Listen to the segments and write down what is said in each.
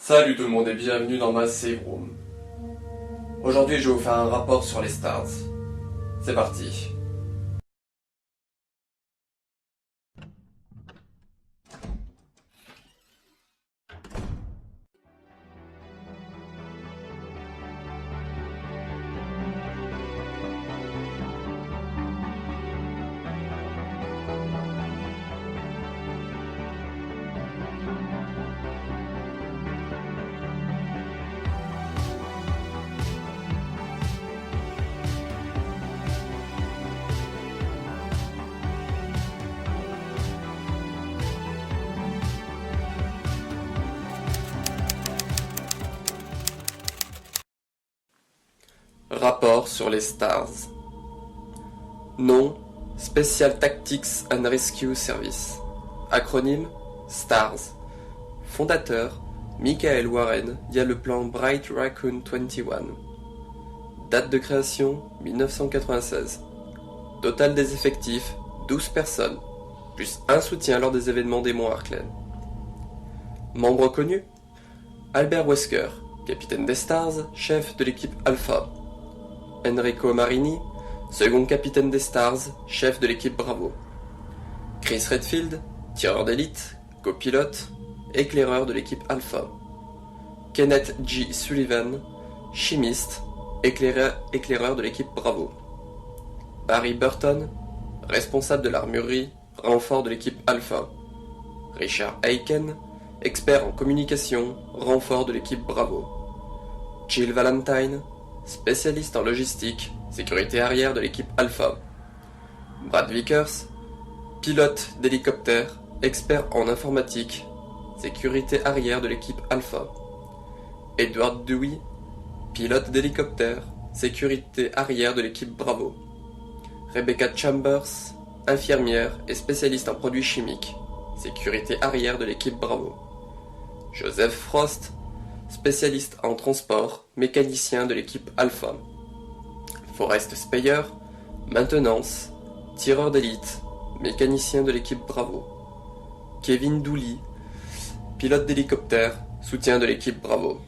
Salut tout le monde et bienvenue dans ma save room. Aujourd'hui je vais vous faire un rapport sur les stars. C'est parti. Rapport sur les stars. Nom, Special Tactics and Rescue Service. Acronyme, STARS. Fondateur, Michael Warren via le plan Bright Raccoon 21. Date de création, 1996. Total des effectifs, 12 personnes, plus un soutien lors des événements des Monts Harkley. Membres connus, Albert Wesker, capitaine des Stars, chef de l'équipe Alpha. Enrico Marini, second capitaine des Stars, chef de l'équipe Bravo. Chris Redfield, tireur d'élite, copilote, éclaireur de l'équipe Alpha. Kenneth G. Sullivan, chimiste, éclaireur de l'équipe Bravo. Barry Burton, responsable de l'armurerie, renfort de l'équipe Alpha. Richard Aiken, expert en communication, renfort de l'équipe Bravo. Jill Valentine, spécialiste en logistique, sécurité arrière de l'équipe Alpha. Brad Vickers, pilote d'hélicoptère, expert en informatique, sécurité arrière de l'équipe Alpha. Edward Dewey, pilote d'hélicoptère, sécurité arrière de l'équipe Bravo. Rebecca Chambers, infirmière et spécialiste en produits chimiques, sécurité arrière de l'équipe Bravo. Joseph Frost, spécialiste en transport, mécanicien de l'équipe Alpha. Forrest Speyer, maintenance, tireur d'élite, mécanicien de l'équipe Bravo. Kevin Dooley, pilote d'hélicoptère, soutien de l'équipe Bravo.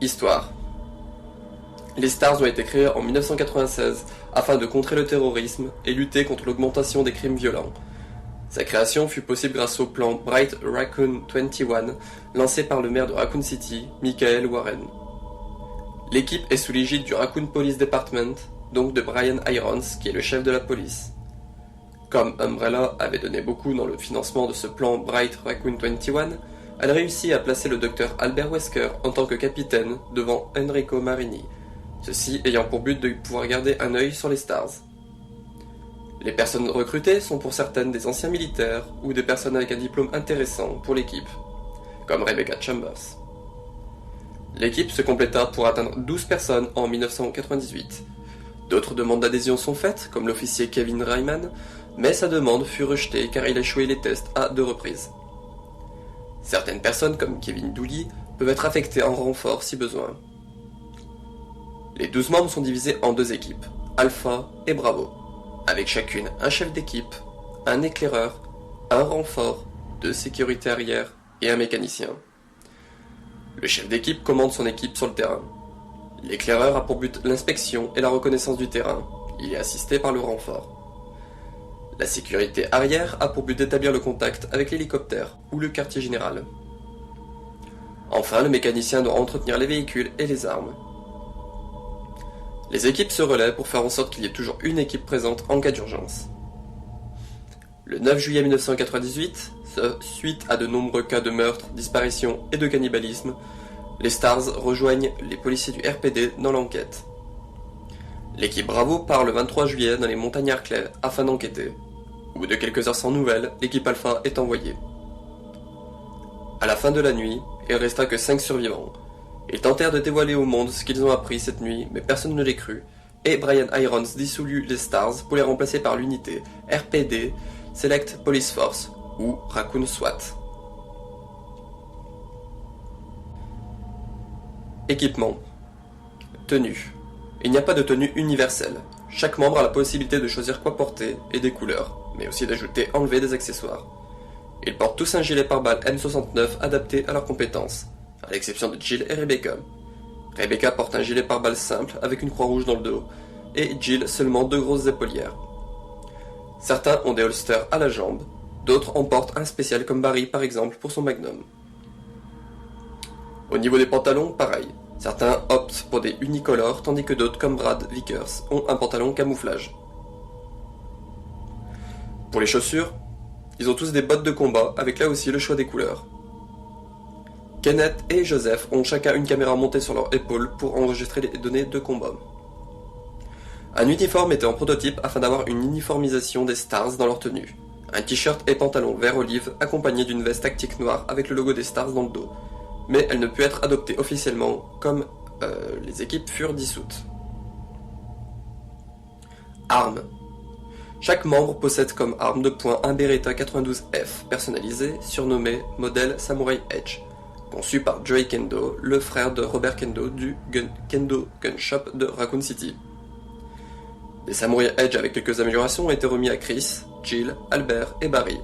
Histoire. Les Stars ont été créés en 1996 afin de contrer le terrorisme et lutter contre l'augmentation des crimes violents. Sa création fut possible grâce au plan Bright Raccoon 21 lancé par le maire de Raccoon City, Michael Warren. L'équipe est sous l'égide du Raccoon Police Department, donc de Brian Irons, qui est le chef de la police. Comme Umbrella avait donné beaucoup dans le financement de ce plan Bright Raccoon 21, elle réussit à placer le docteur Albert Wesker en tant que capitaine devant Enrico Marini, ceci ayant pour but de pouvoir garder un œil sur les Stars. Les personnes recrutées sont pour certaines des anciens militaires ou des personnes avec un diplôme intéressant pour l'équipe, comme Rebecca Chambers. L'équipe se compléta pour atteindre 12 personnes en 1998. D'autres demandes d'adhésion sont faites, comme l'officier Kevin Ryman, mais sa demande fut rejetée car il a échoué les tests à 2 reprises. Certaines personnes, comme Kevin Dooley, peuvent être affectées en renfort si besoin. Les 12 membres sont divisés en 2 équipes, Alpha et Bravo, avec chacune un chef d'équipe, un éclaireur, un renfort, 2 sécurités arrière et un mécanicien. Le chef d'équipe commande son équipe sur le terrain. L'éclaireur a pour but l'inspection et la reconnaissance du terrain. Il est assisté par le renfort. La sécurité arrière a pour but d'établir le contact avec l'hélicoptère ou le quartier général. Enfin, le mécanicien doit entretenir les véhicules et les armes. Les équipes se relaient pour faire en sorte qu'il y ait toujours une équipe présente en cas d'urgence. Le 9 juillet 1998, suite à de nombreux cas de meurtre, disparition et de cannibalisme, les Stars rejoignent les policiers du RPD dans l'enquête. L'équipe Bravo part le 23 juillet dans les montagnes Harkley afin d'enquêter. Au bout de quelques heures sans nouvelles, l'équipe Alpha est envoyée. À la fin de la nuit, il resta que 5 survivants. Ils tentèrent de dévoiler au monde ce qu'ils ont appris cette nuit, mais personne ne les crut, et Brian Irons dissolut les Stars pour les remplacer par l'unité RPD, Select Police Force, ou Raccoon SWAT. Équipement. Tenue. Il n'y a pas de tenue universelle. Chaque membre a la possibilité de choisir quoi porter et des couleurs, mais aussi d'ajouter enlever des accessoires. Ils portent tous un gilet pare-balles M69 adapté à leurs compétences, à l'exception de Jill et Rebecca. Rebecca porte un gilet pare-balles simple avec une croix rouge dans le dos, et Jill seulement 2 grosses épaulières. Certains ont des holsters à la jambe, d'autres en portent un spécial comme Barry par exemple pour son Magnum. Au niveau des pantalons, pareil. Certains optent pour des unicolores tandis que d'autres comme Brad Vickers ont un pantalon camouflage. Pour les chaussures, ils ont tous des bottes de combat avec là aussi le choix des couleurs. Kenneth et Joseph ont chacun une caméra montée sur leur épaule pour enregistrer les données de combat. Un uniforme était en prototype afin d'avoir une uniformisation des Stars dans leur tenue. Un t-shirt et pantalon vert olive accompagné d'une veste tactique noire avec le logo des Stars dans le dos. Mais elle ne put être adoptée officiellement comme les équipes furent dissoutes. Armes. Chaque membre possède comme arme de poing un Beretta 92F personnalisé surnommé modèle Samurai Edge, conçu par Joey Kendo, le frère de Robert Kendo du Kendo Gun Shop de Raccoon City. Des Samurai Edge avec quelques améliorations ont été remis à Chris, Jill, Albert et Barry.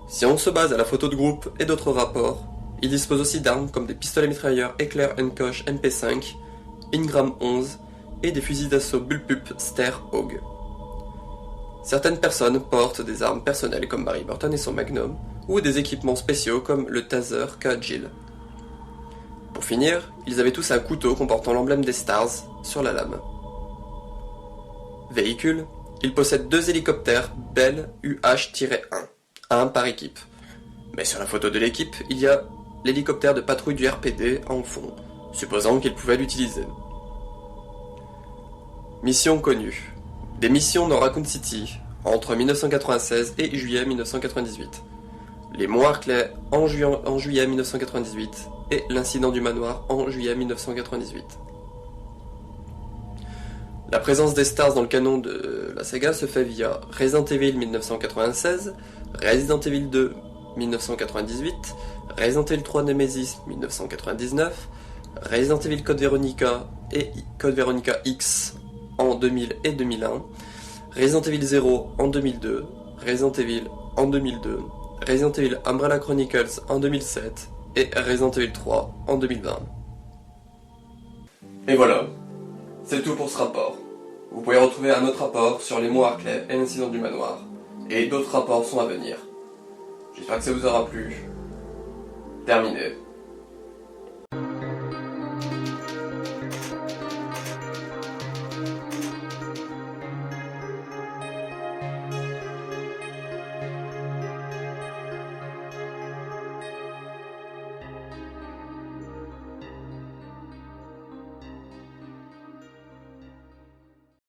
Si on se base à la photo de groupe et d'autres rapports, ils disposent aussi d'armes comme des pistolets mitrailleurs Eclair Koch MP5, Ingram 11 et des fusils d'assaut Bullpup Ster Hog. Certaines personnes portent des armes personnelles comme Barry Burton et son Magnum, ou des équipements spéciaux comme le taser qu'a Jill. Pour finir, ils avaient tous un couteau comportant l'emblème des Stars sur la lame. Véhicule, ils possèdent 2 hélicoptères Bell UH-1, un par équipe. Mais sur la photo de l'équipe, il y a l'hélicoptère de patrouille du RPD en fond, supposant qu'ils pouvaient l'utiliser. Mission connue. Des missions dans Raccoon City entre 1996 et juillet 1998. Les monts Hartley en juillet 1998 et l'incident du manoir en juillet 1998. La présence des Stars dans le canon de la saga se fait via Resident Evil 1996, Resident Evil 2 1998, Resident Evil 3 Nemesis 1999, Resident Evil Code Veronica et Code Veronica X en 2000 et 2001, Resident Evil 0 en 2002, Resident Evil en 2002, Resident Evil Umbrella Chronicles en 2007 et Resident Evil 3 en 2020. Et voilà, c'est tout pour ce rapport. Vous pouvez retrouver un autre rapport sur les monts Hartley et l'incident du manoir, et d'autres rapports sont à venir. J'espère que ça vous aura plu. Terminé.